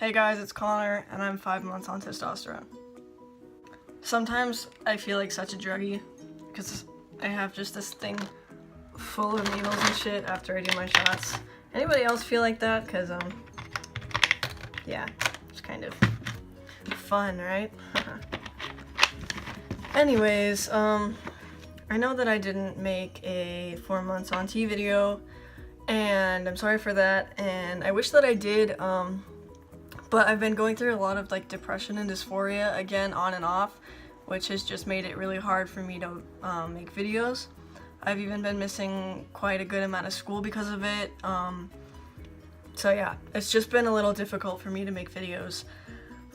Hey guys, it's Connor, and I'm 5 months on testosterone. Sometimes I feel like such a druggie, because I have just this thing full of needles and shit after I do my shots. Anybody else feel like that? Because, yeah, it's kind of fun, right? Anyways, I know that I didn't make a 4 months on T video, and I'm sorry for that, and I wish that I did, but I've been going through a lot of like depression and dysphoria again on and off, which has just made it really hard for me to make videos. I've even been missing quite a good amount of school because of it. So yeah, it's just been a little difficult for me to make videos.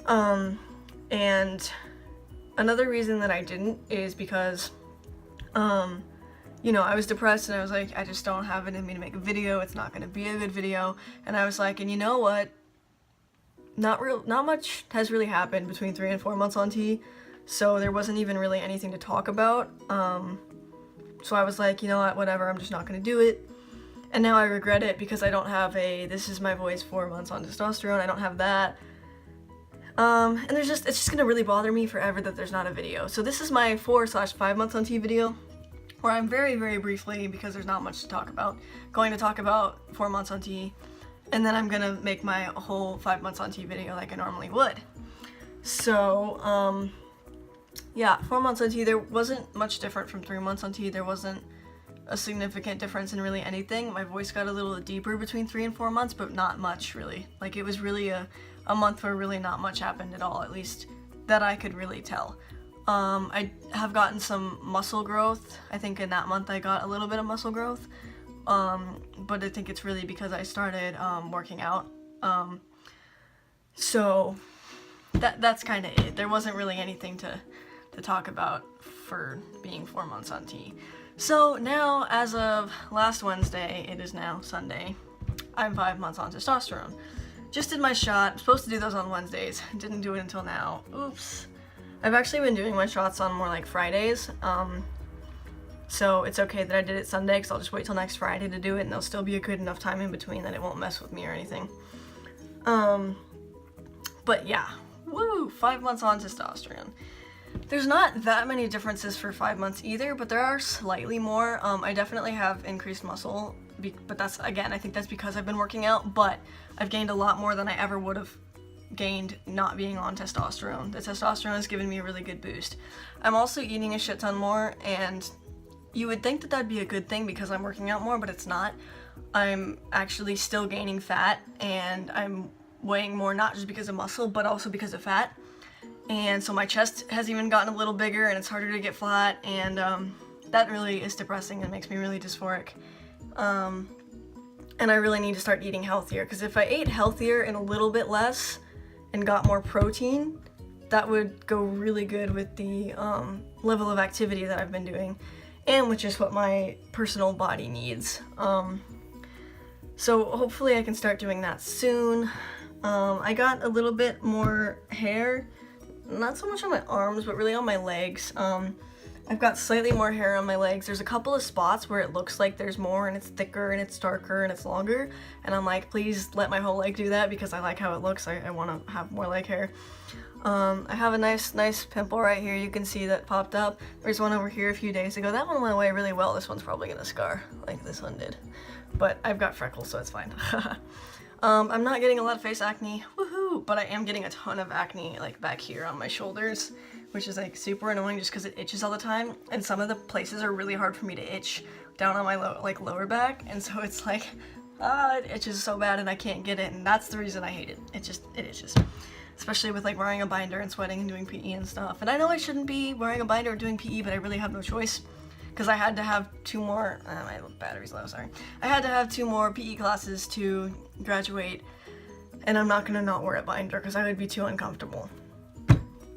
And another reason that I didn't is because, you know, I was depressed and I was like, I just don't have it in me to make a video. It's not going to be a good video. And I was like, and you know what? Not much has really happened between 3 and 4 months on T, so there wasn't even really anything to talk about. So I was like, you know what, whatever, I'm just not gonna do it. And now I regret it because I don't have a this is my voice 4 months on testosterone. I don't have that. And it's just gonna really bother me forever that there's not a video. So this is my 4/5 months on T video, where I'm very, very briefly, because there's not much to talk about, going to talk about 4 months on T. And then I'm gonna make my whole 5 months on T video like I normally would. So, yeah, 4 months on T, there wasn't much different from 3 months on T. There wasn't a significant difference in really anything. My voice got a little deeper between 3 and 4 months, but not much really. Like, it was really a month where really not much happened at all, at least that I could really tell. I have gotten some muscle growth. I think in that month I got a little bit of muscle growth. But I think it's really because I started working out. So that's kind of it. There wasn't really anything to talk about for being 4 months on T. So now, as of last Wednesday, it is now Sunday, I'm 5 months on testosterone. Just did my shot. I'm supposed to do those on Wednesdays. Didn't do it until now. Oops. I've actually been doing my shots on more like Fridays. So it's okay that I did it Sunday, because I'll just wait till next Friday to do it, and there'll still be a good enough time in between that it won't mess with me or anything. But yeah, woo, 5 months on testosterone. There's not that many differences for 5 months either, but there are slightly more. I definitely have increased muscle, but that's, again, I think that's because I've been working out, but I've gained a lot more than I ever would have gained not being on testosterone. The testosterone has given me a really good boost. I'm also eating a shit ton more, and you would think that that'd be a good thing because I'm working out more, but it's not. I'm actually still gaining fat, and I'm weighing more not just because of muscle, but also because of fat. And so my chest has even gotten a little bigger, and it's harder to get flat, and that really is depressing and makes me really dysphoric. And I really need to start eating healthier, because if I ate healthier and a little bit less and got more protein, that would go really good with the level of activity that I've been doing, and with just what my personal body needs. So hopefully I can start doing that soon. I got a little bit more hair, not so much on my arms, but really on my legs. I've got slightly more hair on my legs. There's a couple of spots where it looks like there's more, and it's thicker, and it's darker, and it's longer, and I'm like, please let my whole leg do that, because I like how it looks. I want to have more leg hair. I have a nice pimple right here. You can see that popped up. There's one over here a few days ago. That one went away really well. This one's probably gonna scar like this one did. But I've got freckles, so it's fine. I'm not getting a lot of face acne, woohoo! But I am getting a ton of acne like back here on my shoulders, which is like super annoying just because it itches all the time. And some of the places are really hard for me to itch down on my lower back, and so it's like, it itches so bad and I can't get it, and that's the reason I hate it. It itches. Especially with like wearing a binder and sweating and doing PE and stuff. And I know I shouldn't be wearing a binder or doing PE, but I really have no choice, because I had to have 2 more, my battery's low, sorry. I had to have 2 more PE classes to graduate, and I'm not gonna not wear a binder because I would be too uncomfortable.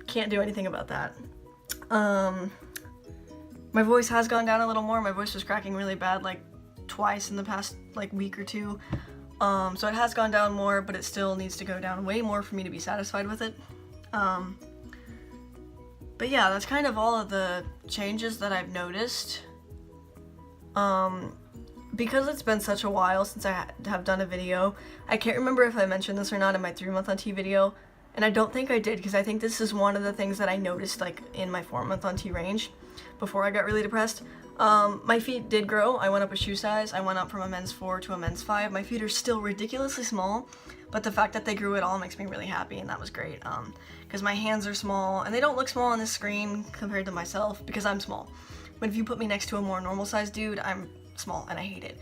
Can't do anything about that. My voice has gone down a little more. My voice was cracking really bad like twice in the past like week or 2. So it has gone down more, but it still needs to go down way more for me to be satisfied with it. But yeah, that's kind of all of the changes that I've noticed. because it's been such a while since I have done a video, I can't remember if I mentioned this or not in my 3-month on T video, and I don't think I did, because I think this is one of the things that I noticed like in my 4-month on T range before I got really depressed. My feet did grow. I went up a shoe size. I went up from a men's 4 to a men's 5. My feet are still ridiculously small, but the fact that they grew at all makes me really happy, and that was great. Because my hands are small, and they don't look small on this screen compared to myself because I'm small. But if you put me next to a more normal sized dude, I'm small, and I hate it.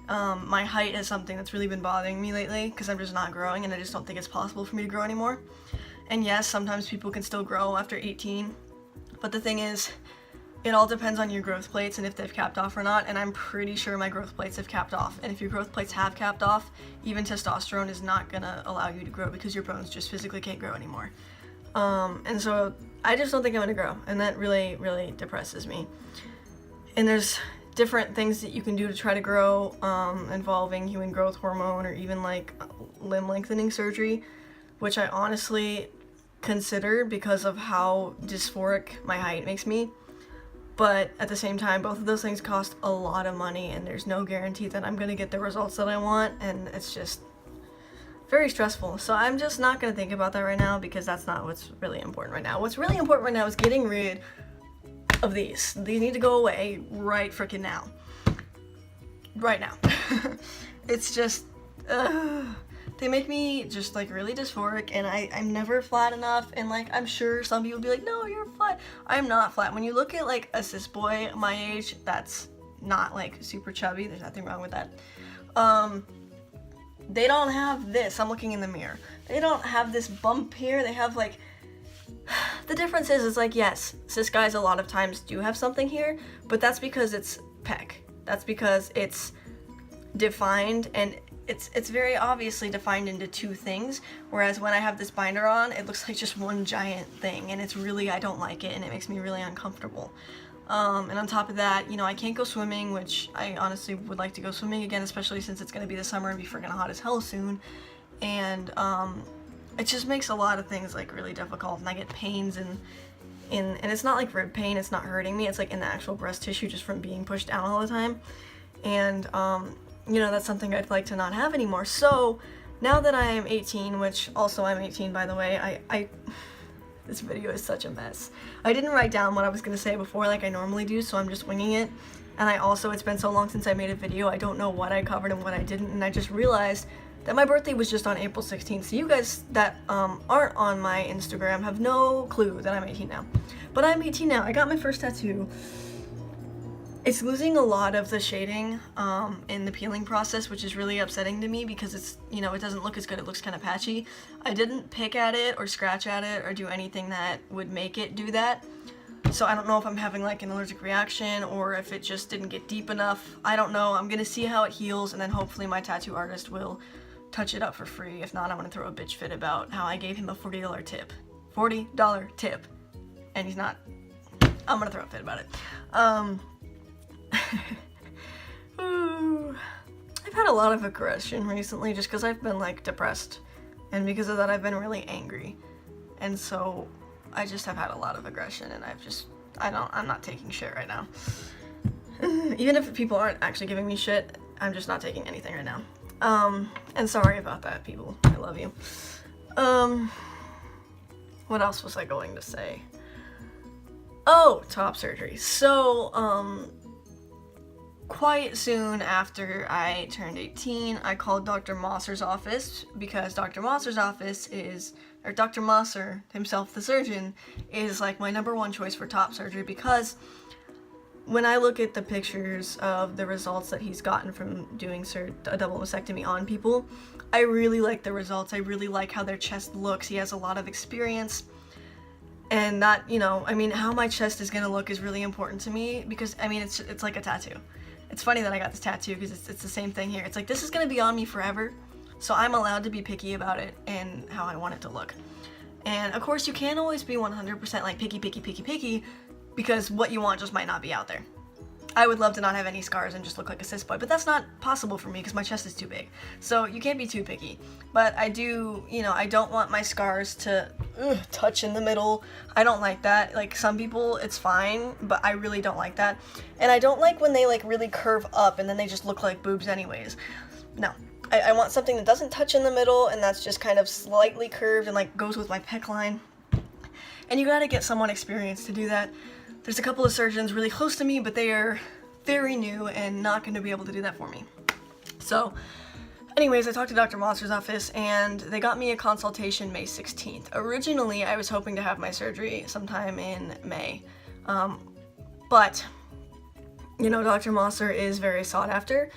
My height is something that's really been bothering me lately because I'm just not growing, and I just don't think it's possible for me to grow anymore. And yes, sometimes people can still grow after 18, but the thing is, it all depends on your growth plates and if they've capped off or not, and I'm pretty sure my growth plates have capped off. And if your growth plates have capped off, even testosterone is not gonna allow you to grow because your bones just physically can't grow anymore. And so I just don't think I'm gonna grow, and that really, really depresses me. And there's different things that you can do to try to grow, involving human growth hormone or even like limb lengthening surgery, which I honestly consider because of how dysphoric my height makes me. But at the same time, both of those things cost a lot of money, and there's no guarantee that I'm gonna get the results that I want, and it's just very stressful. So I'm just not gonna think about that right now because that's not what's really important right now. What's really important right now is getting rid of these. These need to go away right freaking now. Right now. It's just, they make me just like really dysphoric, and I'm never flat enough, and like I'm sure some people will be like, no, you're flat. I'm not flat. When you look at like a cis boy my age that's not like super chubby, there's nothing wrong with that. They don't have this. I'm looking in the mirror. They don't have this bump here. They have like, the difference is like, yes, cis guys a lot of times do have something here, but that's because it's pec. That's because it's defined, and it's very obviously defined into two things, whereas when I have this binder on, it looks like just one giant thing, and it's really, I don't like it, and it makes me really uncomfortable. And on top of that, you know, I can't go swimming, which I honestly would like to go swimming again, especially since it's going to be the summer and be freaking hot as hell soon, and it just makes a lot of things like really difficult, and I get pains and it's not like rib pain, it's not hurting me, it's like in the actual breast tissue just from being pushed down all the time, and you know, that's something I'd like to not have anymore. So now that I am 18, which also I'm 18 by the way, this video is such a mess. I didn't write down what I was gonna say before like I normally do, so I'm just winging it. And it's been so long since I made a video, I don't know what I covered and what I didn't, and I just realized that my birthday was just on April 16th, so you guys that aren't on my Instagram have no clue that I'm 18 now. But I'm 18 now. I got my first tattoo. It's losing a lot of the shading in the peeling process, which is really upsetting to me because it's, you know, it doesn't look as good, it looks kind of patchy. I didn't pick at it or scratch at it or do anything that would make it do that. So I don't know if I'm having like an allergic reaction or if it just didn't get deep enough. I don't know. I'm gonna see how it heals, and then hopefully my tattoo artist will touch it up for free. If not, I'm gonna throw a bitch fit about how I gave him a $40 tip. $40 tip. And he's not. I'm gonna throw a fit about it. I've had a lot of aggression recently just because I've been like depressed, and because of that I've been really angry, and so I just have had a lot of aggression, and I'm not taking shit right now. Even if people aren't actually giving me shit, I'm just not taking anything right now. And sorry about that, people. I love you. What else was I going to say? Oh, top surgery. So, quite soon after I turned 18, I called Dr. Mosser's office because Dr. Mosser's office or Dr. Mosser himself, the surgeon, is like my #1 choice for top surgery, because when I look at the pictures of the results that he's gotten from doing a double mastectomy on people, I really like the results. I really like how their chest looks. He has a lot of experience. And that, you know, I mean, how my chest is gonna look is really important to me because, I mean, it's like a tattoo. It's funny that I got this tattoo because it's the same thing here. It's like, this is gonna be on me forever, so I'm allowed to be picky about it and how I want it to look. And of course, you can't always be 100% like picky, because what you want just might not be out there. I would love to not have any scars and just look like a cis boy, but that's not possible for me because my chest is too big. So you can't be too picky. But I do, you know, I don't want my scars to touch in the middle. I don't like that. Like, some people, it's fine, but I really don't like that. And I don't like when they, like, really curve up and then they just look like boobs anyways. No. I want something that doesn't touch in the middle and that's just kind of slightly curved and, like, goes with my pec line. And you gotta get someone experienced to do that. There's a couple of surgeons really close to me, but they are very new and not going to be able to do that for me. So, anyways, I talked to Dr. Monster's office and they got me a consultation May 16th. Originally, I was hoping to have my surgery sometime in May. But, you know, Dr. Monster is very sought after.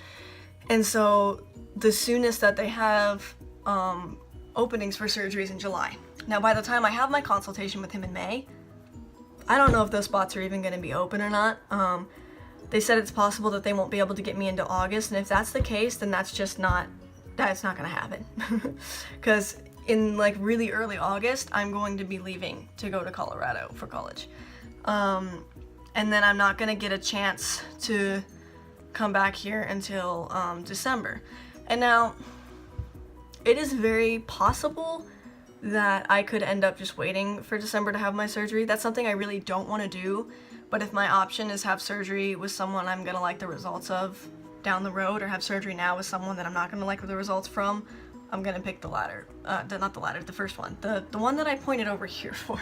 And so, the soonest that they have openings for surgeries in July. Now, by the time I have my consultation with him in May, I don't know if those spots are even going to be open or not. They said it's possible that they won't be able to get me into August, and if that's the case, then that's not going to happen. Because in, like, really early August, I'm going to be leaving to go to Colorado for college. And then I'm not going to get a chance to come back here until December. And now, it is very possible that I could end up just waiting for December to have my surgery. That's something I really don't want to do, but if my option is have surgery with someone I'm gonna like the results of down the road, or have surgery now with someone that I'm not gonna like the results from, I'm gonna pick the latter. Not the latter, the first one. The one that I pointed over here for.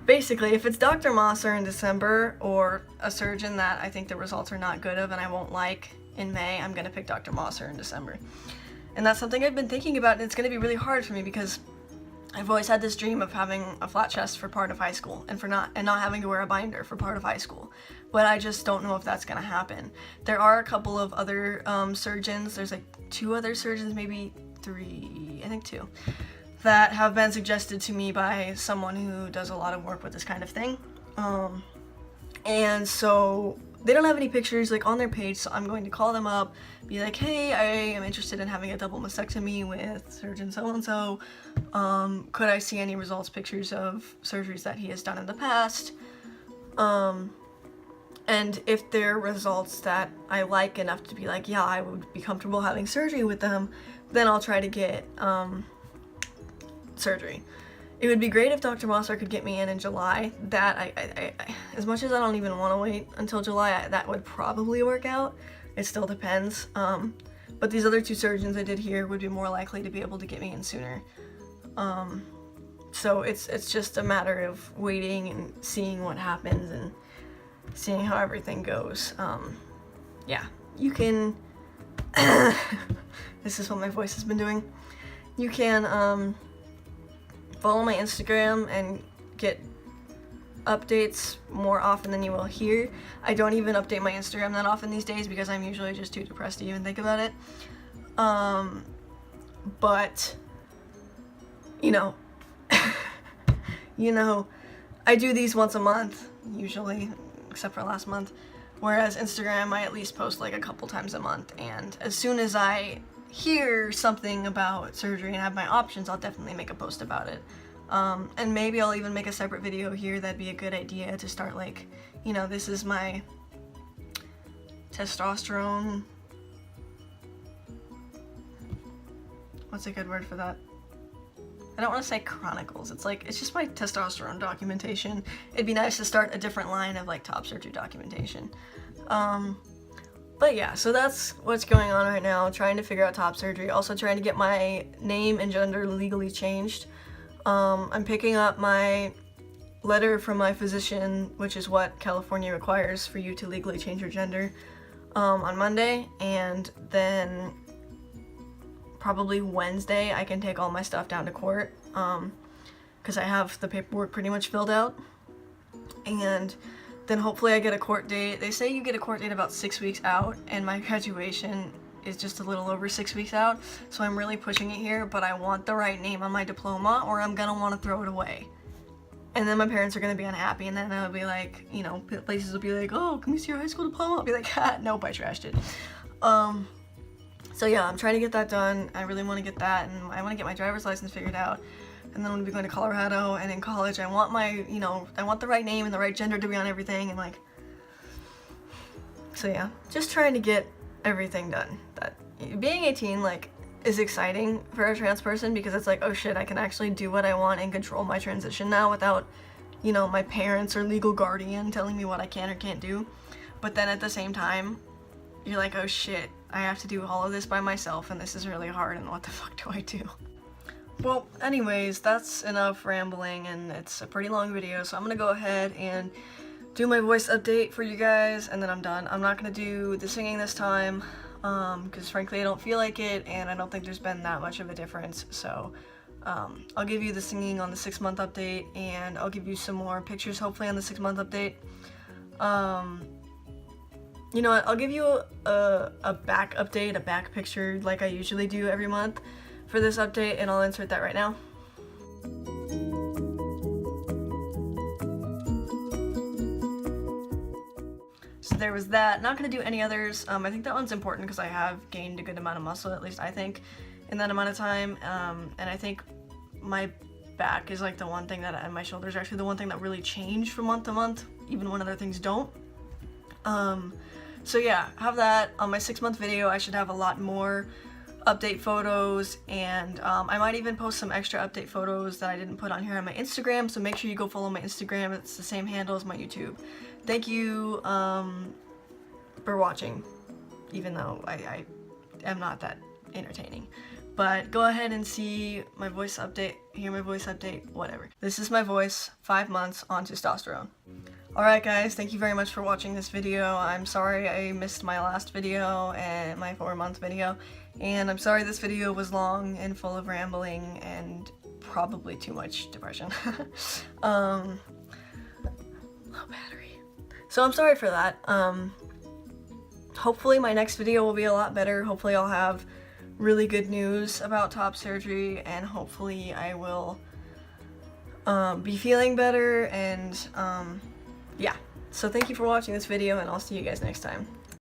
Basically, if it's Dr. Mosser in December, or a surgeon that I think the results are not good of and I won't like in May, I'm gonna pick Dr. Mosser in December. And that's something I've been thinking about, and it's going to be really hard for me because I've always had this dream of having a flat chest for part of high school and not having to wear a binder for part of high school. But I just don't know if that's going to happen. There are a couple of other surgeons, there's like 2 other surgeons, maybe 3, I think 2, that have been suggested to me by someone who does a lot of work with this kind of thing. And so they don't have any pictures like on their page, so I'm going to call them up, be like, hey, I am interested in having a double mastectomy with surgeon so-and-so. Could I see any results, pictures of surgeries that he has done in the past? And if they're results that I like enough to be like, yeah, I would be comfortable having surgery with them, then I'll try to get surgery. It would be great if Dr. Mosser could get me in July. That, I as much as I don't even want to wait until July, that would probably work out. It still depends. But these other 2 surgeons I did here would be more likely to be able to get me in sooner. So it's just a matter of waiting and seeing what happens and seeing how everything goes. Yeah, you can, this is what my voice has been doing. You can, follow my Instagram and get updates more often than you will here. I don't even update my Instagram that often these days because I'm usually just too depressed to even think about it. But, you know, I do these once a month, usually, except for last month. Whereas Instagram, I at least post like a couple times a month, and as soon as I hear something about surgery and have my options, I'll definitely make a post about it. And maybe I'll even make a separate video here. That'd be a good idea to start, like, this is my testosterone. What's a good word for that? I don't want to say chronicles. It's just my testosterone documentation. It'd be nice to start a different line of like top surgery documentation. But yeah, so that's what's going on right now, trying to figure out top surgery, also trying to get my name and gender legally changed. I'm picking up my letter from my physician, which is what California requires for you to legally change your gender, on Monday, and then probably Wednesday I can take all my stuff down to court, because I have the paperwork pretty much filled out, and then hopefully I get a court date. They say you get a court date about 6 weeks out, and my graduation is just a little over 6 weeks out, so I'm really pushing it here, but I want the right name on my diploma or I'm gonna want to throw it away. And then my parents are gonna be unhappy, and then they'll be like, places will be like, oh, can we see your high school diploma? I'll be like, nope, I trashed it. So yeah, I'm trying to get that done. I really want to get that, and I want to get my driver's license figured out. And then I'm gonna be going to Colorado, and in college I want my, I want the right name and the right gender to be on everything, and like, so yeah, just trying to get everything done. That being 18, like, is exciting for a trans person, because it's like, oh shit, I can actually do what I want and control my transition now without, you know, my parents or legal guardian telling me what I can or can't do. But then at the same time, you're like, oh shit, I have to do all of this by myself and this is really hard, and what the fuck do I do? Well, anyways, that's enough rambling, and it's a pretty long video, so I'm gonna go ahead and do my voice update for you guys, and then I'm done. I'm not gonna do the singing this time, because frankly I don't feel like it, and I don't think there's been that much of a difference, so I'll give you the singing on the 6-month update, and I'll give you some more pictures hopefully on the 6-month update. You know what, I'll give you a back update, a back picture like I usually do every month for this update, and I'll insert that right now. So there was that. Not gonna do any others. I think that one's important because I have gained a good amount of muscle, at least I think, in that amount of time. And I think my back is like the one thing that, and my shoulders are actually the one thing that really change from month to month, even when other things don't. So yeah, have that. On my 6-month video, I should have a lot more update photos, and I might even post some extra update photos that I didn't put on here on my Instagram, so make sure you go follow my Instagram. It's the same handle as my YouTube. Thank you for watching, even though I am not that entertaining. But go ahead and see my voice update, hear my voice update, whatever. This is my voice, 5 months on testosterone. Alright guys, thank you very much for watching this video. I'm sorry I missed my last video and my 4-month video, and I'm sorry this video was long and full of rambling and probably too much depression. Low battery. So I'm sorry for that. Hopefully my next video will be a lot better. Hopefully I'll have really good news about top surgery, and hopefully I will be feeling better, and yeah. So thank you for watching this video, and I'll see you guys next time.